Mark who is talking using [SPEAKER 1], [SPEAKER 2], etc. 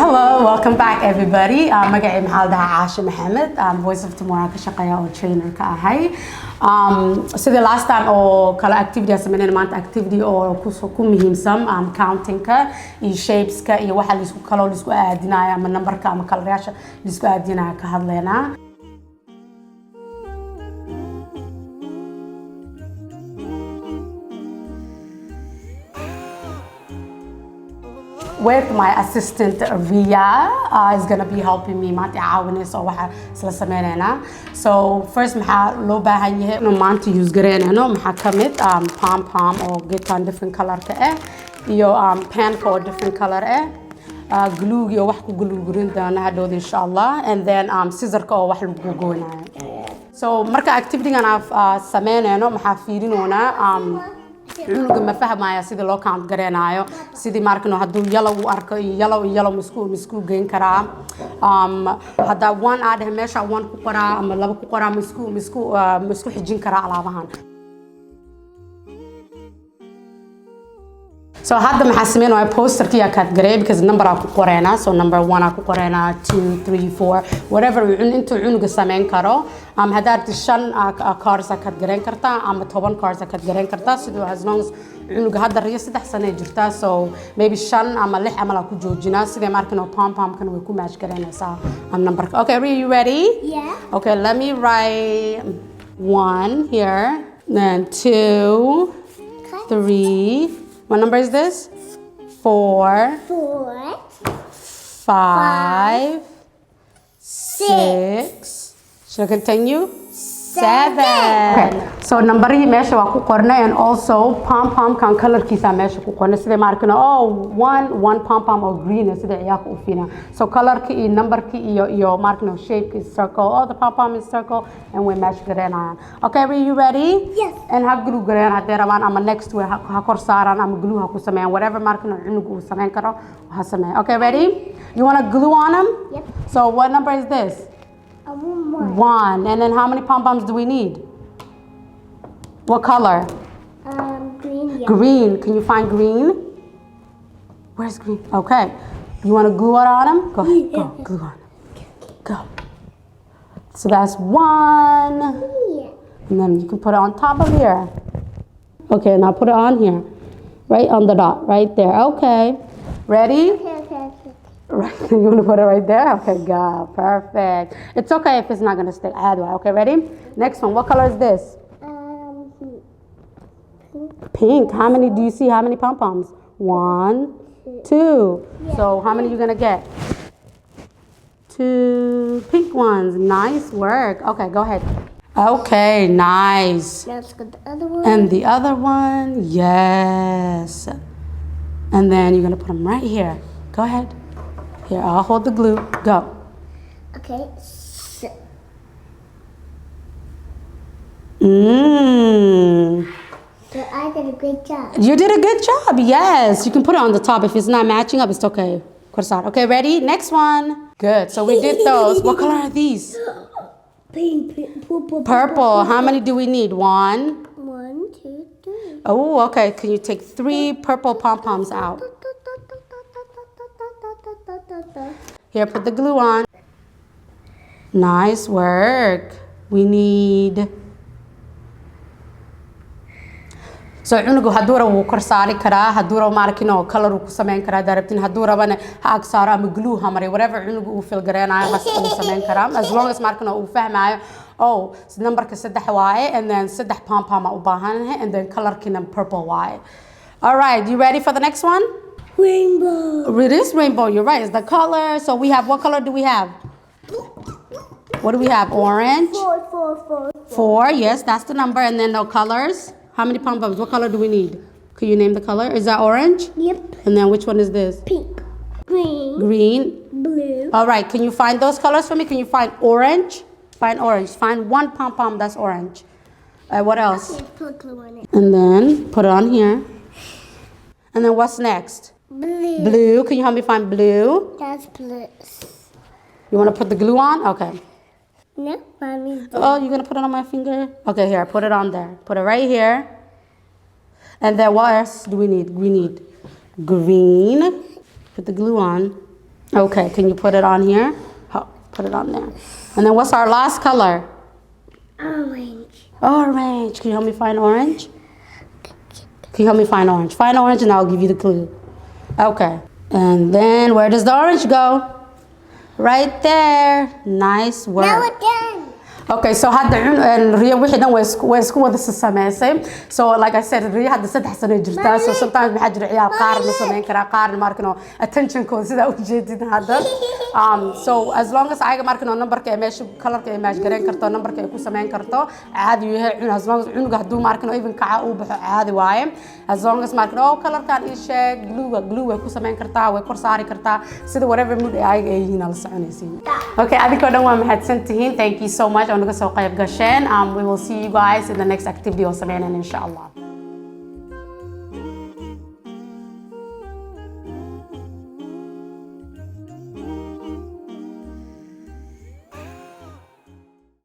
[SPEAKER 1] Hello, welcome back everybody. Magacay maxaa la dhahaa Caasha Maxamed. Voice of Tomorrow ka shaqeeya oo trainer ka ahay. Sida last time oo kala activity sameynayna maanta activity oo ku muhiimsan counting ka iyo shapes ka iyo waxa la isku kala isku aadinaya ama numberka ama kalayaasha la isku aadinaya ka hadlayna. With my assistant Ria is gonna be helping me maanta caawinayso waxa isla sameynayna. So first maxaa loo baahan yahay inuu maanta use gareynayno maxaa kamid pom pom oo geedkan different color ka ah iyo pen oo different color ah glue iyo wax ku glue garin doona hadhood insha Allah, and then scissor ka oo wax lagu gooynayo. So marka activity-gan sameynayno maxaa fiirinoona cunuga ma fahmaya sida loo count gareenayo sidii markano haduu yellow u arko yellow misku geyn karaa hada one aad meesha one ku qoraa ama laba ku qoraa misku xijin karaa alaabahan. So hadda maxaa sameynaa posterkii ka gareey because number ku qoreena, so number 1 ku qoreena 2 3 4 whatever intuu cunuga sameyn karo hadaad 5 cards ka gareyn kartaa ama 10 cards ka gareyn kartaa sidoo as long as cunuga hadda riyo 3 sano jirtaa, so maybe 5 ama 6 amal ku joojina sidee markano pom pom kan way ku match gareynaysaa number. Okay, are you ready?
[SPEAKER 2] Yeah.
[SPEAKER 1] Okay, let me write 1 here, then 2 3. What number is this? 4 5 6. Should I continue? 7. Okay. So number meesha waa ku qornay, and also pom pom kan colorkiisa meesha ku qornay sida markana one pom pom oo green sida ciyaarka u fiina. So colorki iyo numberki iyo markana shape is circle. Oh, the pom pom is circle and we match gareenayaan. Okay, are you ready?
[SPEAKER 2] Yes.
[SPEAKER 1] And ha glue gareen hadee rabaan ama next way ha kor saaran ama glue ha ku sameeyaan whatever markana cunug uu sameyn karo ha sameeyaan. Okay, ready? You want to glue on them?
[SPEAKER 2] Yep.
[SPEAKER 1] So what number is this? 1. And then how many pom-poms do we need? What color?
[SPEAKER 2] Green. Yeah.
[SPEAKER 1] Green. Can you find green? Where's green? Okay. You want to glue it on them? Go ahead. Go. Glue on them. Go. So that's 1. And then you can put it on top of here. Okay, now put it on here. Right on the dot. Right there. Okay. Ready?
[SPEAKER 2] Okay.
[SPEAKER 1] Right, you want to put it right there? Okay, go. Perfect. It's okay if it's not going to stick. Okay, ready? Next one. What color is this? Pink. How many do you see? How many pom-poms? 1, 2. Yeah. So how many are you going to get? 2 pink ones. Nice work. Okay, go ahead. Okay, nice.
[SPEAKER 2] Now let's go to the other one.
[SPEAKER 1] And the other one. Yes. And then you're going to put them right here. Go ahead. Here, I'll hold the glue. Go.
[SPEAKER 2] Okay. So I did a great job.
[SPEAKER 1] You did a good job. Yes. You can put it on the top. If it's not matching up, it's okay. Okay, ready? Next one. Good. So we did those. What color are these?
[SPEAKER 2] Pink.
[SPEAKER 1] Purple. How many do we need? 1.
[SPEAKER 2] 1, 2, 3.
[SPEAKER 1] Oh, okay. Can you take 3 purple pom-poms out? Here, put the glue on. Nice work. We need... So cunugu haduu rabo wuu kor saari karaa, haduu rabo markino color uu ku sameyn karaa darabtin, haduu rabana ha ag saaro ama glue ha mariyo, whatever cunugu uu feel gareenayo bas uu sameyn karaa, as long as markino uu fahmayo numberka 3 waaye, and then 3 pom pom u baahanahay, and then colorkina purple waaye. All right, you ready for the next one?
[SPEAKER 2] Rainbow.
[SPEAKER 1] It is rainbow, you're right. It's the color. So we have, what color do we have? What do we have? Orange? 4, yes, that's the number. And then the colors. How many pom-poms? What color do we need? Can you name the color? Is that orange?
[SPEAKER 2] Yep.
[SPEAKER 1] And then which one is this?
[SPEAKER 2] Pink.
[SPEAKER 1] Green.
[SPEAKER 2] Blue.
[SPEAKER 1] All right, can you find those colors for me? Can you find orange? Find orange. Find 1 pom-pom that's orange. What else?
[SPEAKER 2] Okay, put glue on it.
[SPEAKER 1] And then put it on here. And then what's next?
[SPEAKER 2] Blue.
[SPEAKER 1] Can you help me find blue?
[SPEAKER 2] That's blue.
[SPEAKER 1] You want to put the glue on? Okay.
[SPEAKER 2] No, Mommy.
[SPEAKER 1] Oh, you're going to put it on my finger? Okay, here, put it on there. Put it right here. And then what else do we need? We need green. Put the glue on. Okay, can you put it on here? Oh, put it on there. And then what's our last color?
[SPEAKER 2] Orange.
[SPEAKER 1] Orange. Can you help me find orange? Can you help me find orange? Find orange and I'll give you the clue. Okay. And then where does the orange go? Right there. Nice work.
[SPEAKER 2] Now again.
[SPEAKER 1] Okay, so hadda Riya wixii dhan way isku wada samaysay. So like I said, Riya hadda 3 sano jirtaa. So sometimes maxaa jira ciyaar qaar ma samayn karaa, qaar markano attention ko sida u jeedid hadda. So as long as ayaga markano numberka ay meesha colorka ay match gareyn karto, numberka ay ku samayn karto, caadi yahay. As long as cunuga haduu markano even kaca uu baxo caadi waaye. As long as markano colorkan ii sheeg, glue way ku samayn kartaa, way kor saari kartaa, sida whatever mood ay ayaga ay yihiin la soconaysiin. Okay, adiko dhan waa mahadsantihiin. Thank you so much. We will see you guys in the next activity or something, inshallah.